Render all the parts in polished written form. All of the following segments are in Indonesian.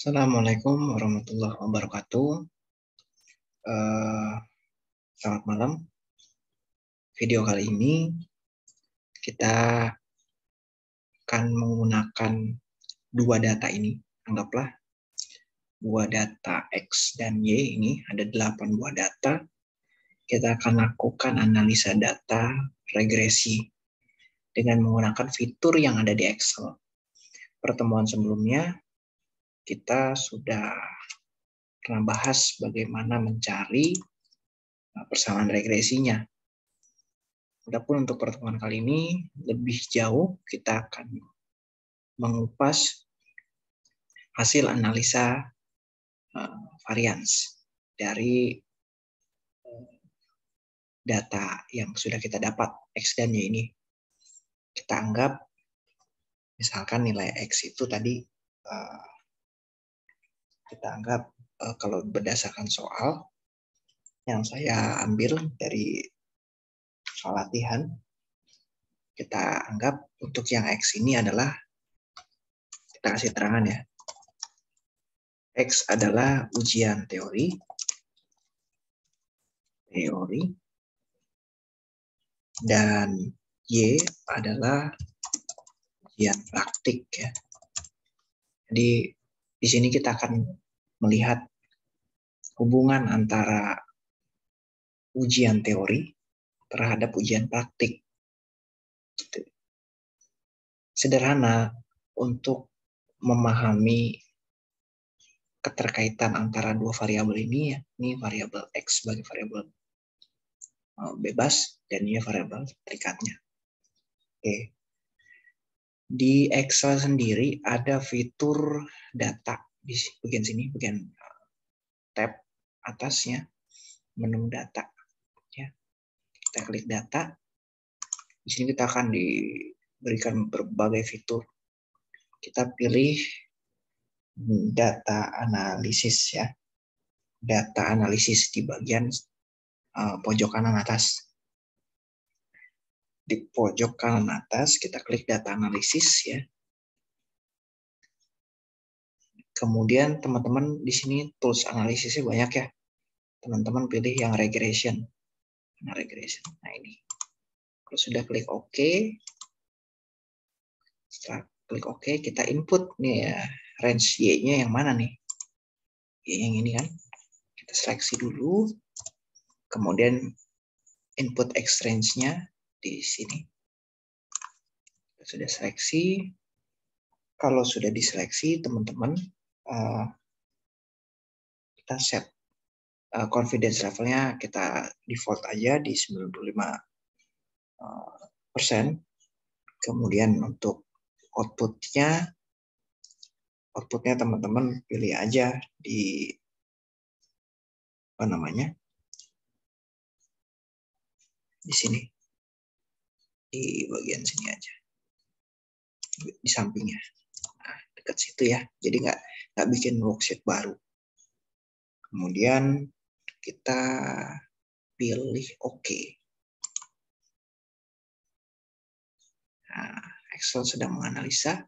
Assalamualaikum warahmatullahi wabarakatuh. Selamat malam. Video kali ini kita akan menggunakan dua data ini. Anggaplah dua data X dan Y ini ada 8 buah data. Kita akan lakukan analisa data regresi dengan menggunakan fitur yang ada di Excel. Pertemuan sebelumnya kita sudah pernah bahas bagaimana mencari persamaan regresinya. Adapun untuk pertemuan kali ini lebih jauh, kita akan mengupas hasil analisa varians dari data yang sudah kita dapat X dan Y ini. Kita anggap misalkan nilai X itu tadi kita anggap kalau berdasarkan soal yang saya ambil dari soal latihan, kita anggap untuk yang X ini adalah, kita kasih terangan ya, X adalah ujian teori, dan Y adalah ujian praktik ya. Jadi di sini kita akan melihat hubungan antara ujian teori terhadap ujian praktik. Sederhana untuk memahami keterkaitan antara dua variabel ini ya. Ini variabel X sebagai variabel bebas dan ini variabel perikatnya. Oke. Di Excel sendiri ada fitur data di bagian sini, bagian tab atasnya, menu data. Ya. Kita klik data. Di sini kita akan diberikan berbagai fitur. Kita pilih data analisis ya. Data analisis di bagian pojok kanan atas. Di pojok kanan atas kita klik data analisis ya. Kemudian teman-teman di sini tools analisisnya banyak ya. Teman-teman pilih yang regression. Nah, regression. Nah, ini. Kalau sudah klik OK, setelah klik OK, kita input nih ya, range Y-nya yang mana nih? Y yang ini kan. Kita seleksi dulu. Kemudian input X range-nya di sini. Kita sudah seleksi. Kalau sudah diseleksi, teman-teman, kita set confidence levelnya, kita default aja di 95%. Kemudian untuk outputnya teman-teman pilih aja di di sini, di bagian sini aja, di sampingnya, nah, dekat situ ya. Jadi nggak bikin worksheet baru. Kemudian kita pilih OK. Nah, Excel sedang menganalisa.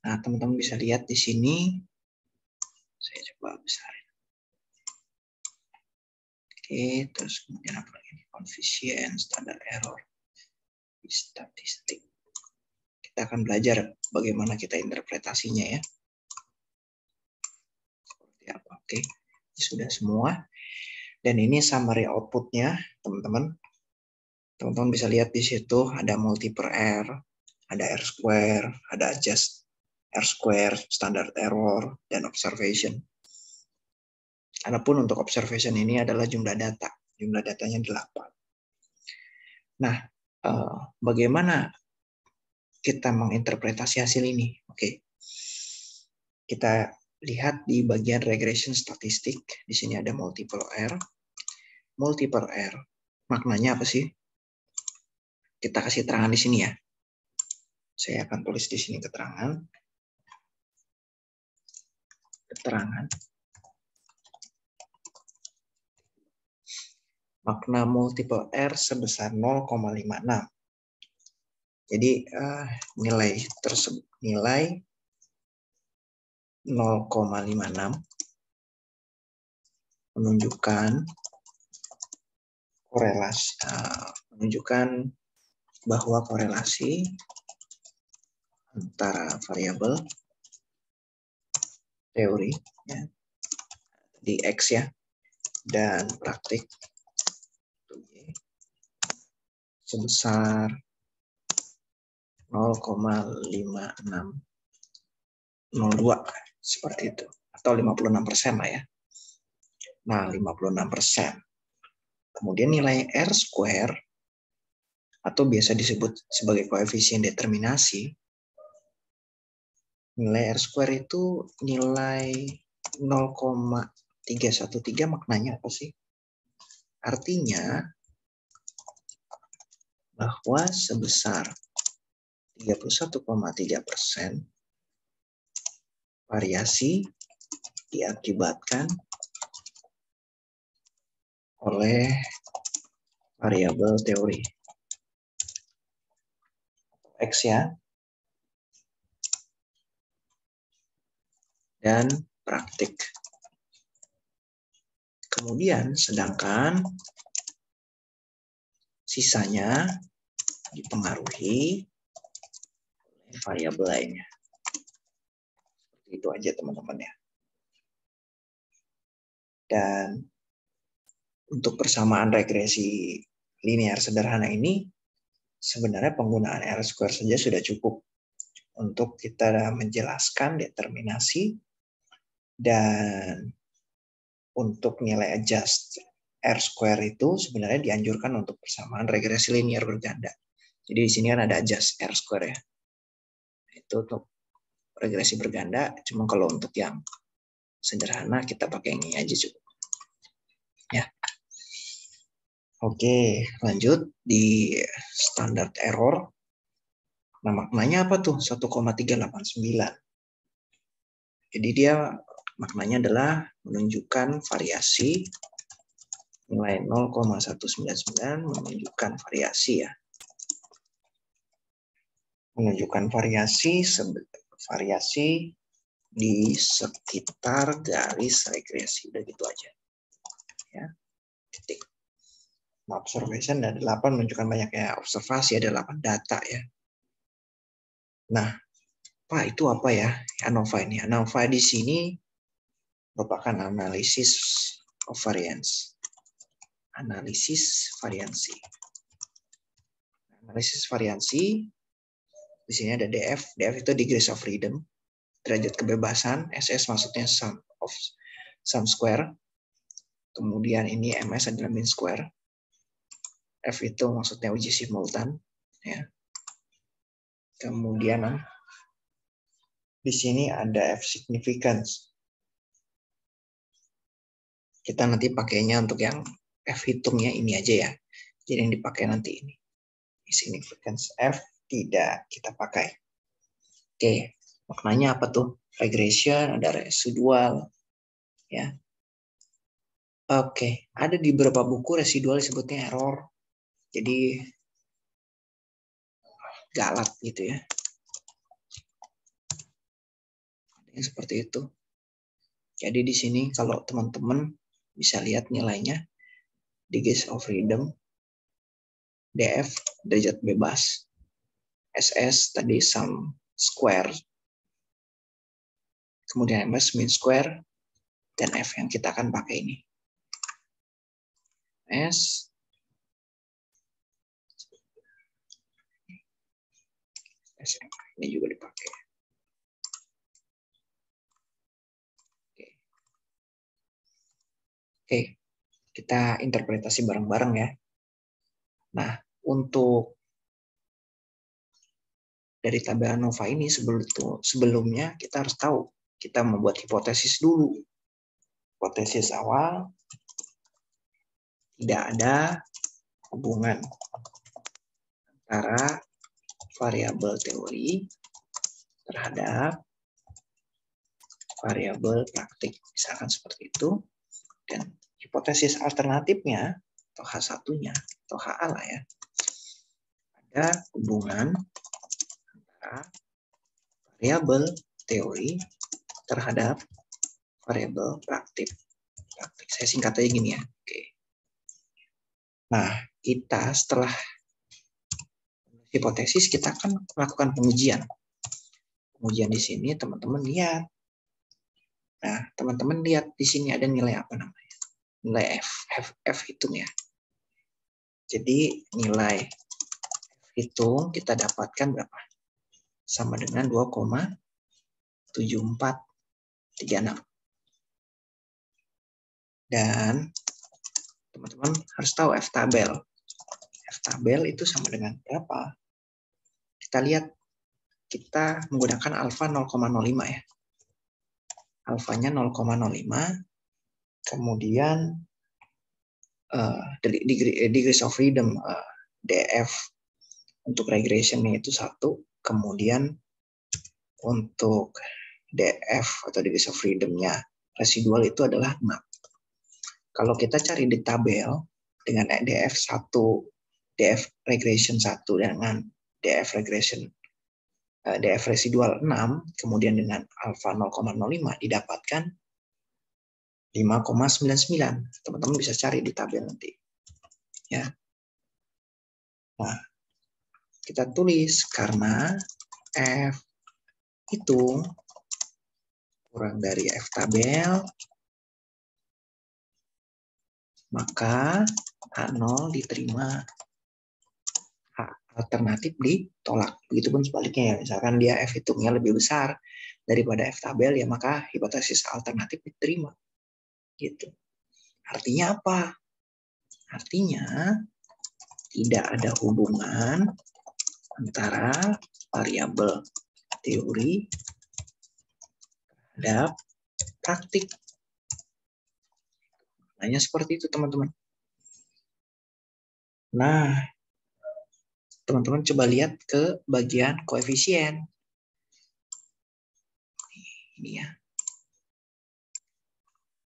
Nah, teman-teman bisa lihat di sini. Saya coba besarin. Oke, terus kemudian apa lagi? Coefficient, standar error, statistik. Kita akan belajar bagaimana kita interpretasinya ya. Seperti apa? Oke, ini sudah semua. Dan ini summary outputnya, teman-teman. Teman-teman bisa lihat di situ ada multiple R, ada R square, ada adjust R square, standard error, dan observation. Adapun untuk observation ini adalah jumlah data. Jumlah datanya 8. Nah, bagaimana kita menginterpretasi hasil ini? Oke. Kita lihat di bagian regression statistik. Di sini ada multiple R. Multiple R, maknanya apa sih? Kita kasih terangan di sini ya. Saya akan tulis di sini keterangan. Makna multiple R sebesar 0,56. Jadi nilai 0,56 menunjukkan korelasi, menunjukkan bahwa korelasi antara variabel teori ya, di X ya, dan praktik sebesar 0,5602 seperti itu, atau 56% lah ya. Nah, 56%. Kemudian nilai R square atau biasa disebut sebagai koefisien determinasi. Nilai R square itu nilai 0,313, maknanya apa sih? Artinya bahwa sebesar 31,3% variasi diakibatkan oleh variabel teori X ya, dan praktik. Kemudian sedangkan sisanya dipengaruhi oleh variabel lainnya. Seperti itu aja teman-teman ya. Dan untuk persamaan regresi linear sederhana ini, sebenarnya penggunaan R square saja sudah cukup untuk kita menjelaskan determinasi, dan untuk nilai adjust R square itu sebenarnya dianjurkan untuk persamaan regresi linear berganda. Jadi di sini kan ada adjust R square ya. Itu untuk regresi berganda, cuma kalau untuk yang sederhana kita pakai ini aja cukup. Ya. Oke, lanjut di standard error. Nah, maknanya apa tuh 1,389? Jadi dia maknanya adalah menunjukkan variasi nilai 0,199 menunjukkan variasi ya. Menunjukkan variasi di sekitar garis regresi. Udah gitu aja. Ya. Titik. Observation ada 8 menunjukkan banyaknya observasi, ada 8 data ya. Nah, Pak itu apa ya? ANOVA ini. ANOVA di sini merupakan analisis of variance. Analisis variansi. Analisis variansi di sini ada DF. DF itu degrees of freedom, derajat kebebasan. SS maksudnya sum square. Kemudian ini MS adalah mean square. F itu maksudnya uji simultan ya. Kemudian di sini ada F significance. Kita nanti pakainya untuk yang F hitungnya ini aja ya. Jadi yang dipakai nanti ini. Significance F tidak kita pakai. Oke, maknanya apa tuh? Regression, ada residual ya. Oke, ada di beberapa buku residual disebutnya error. Jadi galak gitu ya. Seperti itu. Jadi di sini kalau teman-teman bisa lihat nilainya, degrees of freedom, DF derajat bebas, SS tadi sum square, kemudian MS mean square, dan F yang kita akan pakai ini. S SM ini juga dipakai. Oke, kita interpretasi bareng-bareng ya. Nah, untuk dari tabel ANOVA ini sebelumnya kita harus tahu, kita membuat hipotesis dulu. Hipotesis awal, tidak ada hubungan antara variabel teori terhadap variabel praktik, misalkan seperti itu. Dan hipotesis alternatifnya atau H1-nya atau HA lah ya, ada hubungan antara variabel teori terhadap variabel praktik. Saya singkat aja gini ya. Oke. Nah, kita setelah hipotesis, kita akan melakukan pengujian. Pengujian di sini teman-teman lihat. Nah, teman-teman lihat di sini ada nilai apa namanya? Nilai F hitung ya. Jadi nilai F hitung kita dapatkan berapa? Sama dengan 2,7436. Dan teman-teman harus tahu F tabel. F tabel itu sama dengan berapa? Kita lihat, kita menggunakan alfa 0,05 ya. Alfanya 0,05, kemudian degrees of freedom DF untuk regressionnya itu 1, kemudian untuk DF atau degrees of freedom-nya residual itu adalah 6. Kalau kita cari di tabel dengan DF 1, DF regression 1 dengan DF regression DF residual 6, kemudian dengan alfa 0,05 didapatkan 5,99. Teman-teman bisa cari di tabel nanti. Ya. Nah, kita tulis karena F itu kurang dari F tabel, maka H0 diterima, H alternatif ditolak. Begitupun sebaliknya ya, misalkan dia F hitungnya lebih besar daripada F tabel, ya maka hipotesis alternatif diterima. Gitu. Artinya apa? Artinya tidak ada hubungan antara variabel teori terhadap praktik. Hanya seperti itu, teman-teman. Nah, teman-teman coba lihat ke bagian koefisien. Ini ya.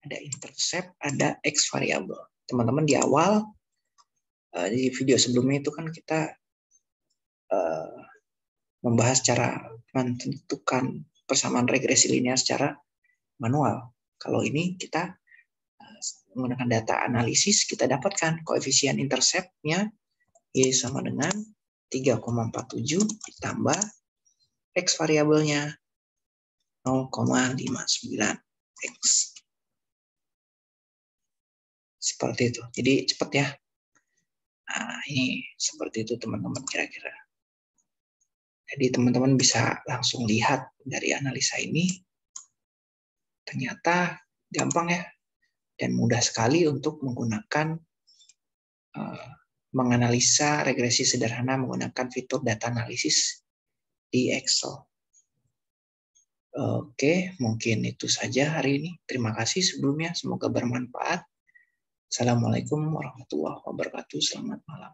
Ada intercept, ada X variabel. Teman-teman di awal, di video sebelumnya itu kan kita membahas cara menentukan persamaan regresi linear secara manual. Kalau ini kita menggunakan data analisis, kita dapatkan koefisien intercept-nya Y sama dengan 3,47 ditambah X variabelnya 0,59X. Seperti itu. Jadi cepat ya. Nah, ini seperti itu teman-teman kira-kira. Jadi teman-teman bisa langsung lihat dari analisa ini. Ternyata gampang ya. Dan mudah sekali untuk menggunakan menganalisa regresi sederhana menggunakan fitur data analisis di Excel. Oke, mungkin itu saja hari ini. Terima kasih sebelumnya. Semoga bermanfaat. Assalamualaikum warahmatullahi wabarakatuh. Selamat malam.